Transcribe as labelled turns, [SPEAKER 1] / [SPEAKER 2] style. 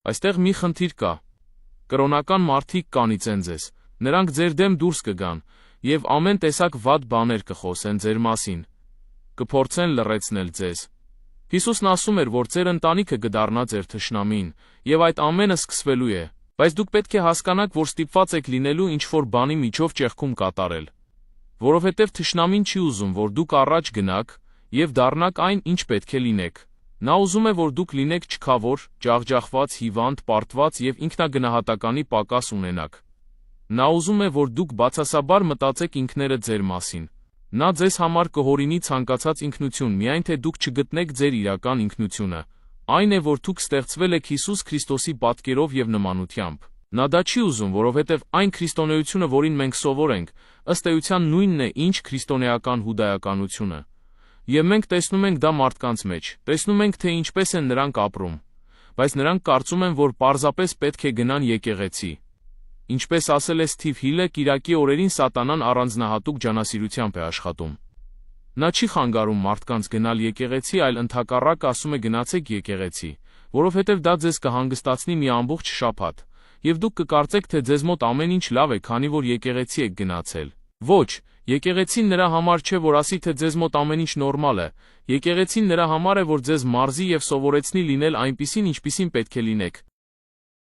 [SPEAKER 1] Այստեղ մի խնդիր կա։ Կրոնական մարդիկ կանիծեն ձեզ, նրանք ձեր դեմ դուրս կգան, և ամեն տեսակ վատ բաներ կխոսեն ձեր մասին, կփորձեն լռեցնել ձեզ։ Հիսուսն ասում էր, որ ձեր ընտանիքը կդառնա ձեր թշնամին, և այդ ամենը սկսվելու է, բայց դուք պետք է հասկանաք, որ ստիպված եք լինելու ինչ-որ բանի միջով ճեղքում կատարել, որովհետև թշնամին չի ուզում, որ դուք առաջ գնաք և դառնաք այն, ինչ պետք է լինեք։ Նա ուզում է, որ դուք լինեք չքավոր, ջախջախված, հիվանդ, պարտված և ինքնագնահատականի պակաս ունենաք։ Նա ուզում է, որ դուք բացասաբար մտածեք ինքներդ ձեր մասին։ Նա ձեզ համար կհորինի ցանկացած ինքնություն, միայն թե դուք չգտնեք ձեր իրական ինքնությունը, այն է, որ դուք ստեղծվել եք Հիսուս Քրիստոսի պատկերով և նմանությամբ։ Նա դա չի ուզում, որովհետև այն քրիստոնեությունը, որին մենք սովոր ենք, ըստ էության նույնն է, ինչ քրիստոնեական հուդայականությունը։ Եվ մենք տեսնում ենք դա մարդկանց մեջ, տեսնում ենք, թե ինչպես են նրանք ապրում, բայց նրանք կարծում են, որ պարզապես պետք է գնան եկեղեցի։ Ինչպես ասել է Սթիվ Հիլը, կիրակի օրերին սատանան առանձնահատուկ ջանասիրությամբ է աշխատում։ Նա չի խանգարում մարդկանց գնալ եկեղեցի, այլ ընդհակառակը ասում է գնացեք եկեղեցի, որովհետև դա ձեզ կհանգստացնի մի ամբողջ շաբաթ, և դուք կկարծեք, թե ձեզ մոտ ամեն ինչ լավ է, քանի որ եկեղեցի եք գնացել։ Ոչ, եկեղեցին նրա համար չէ, որ ասի, թե ձեզ մոտ ամեն ինչ նորմալ է, եկեղեցին նրա համար է, որ ձեզ մարզի և սովորեցնի լինել այնպիսին, ինչպիսին պետք է լինեք,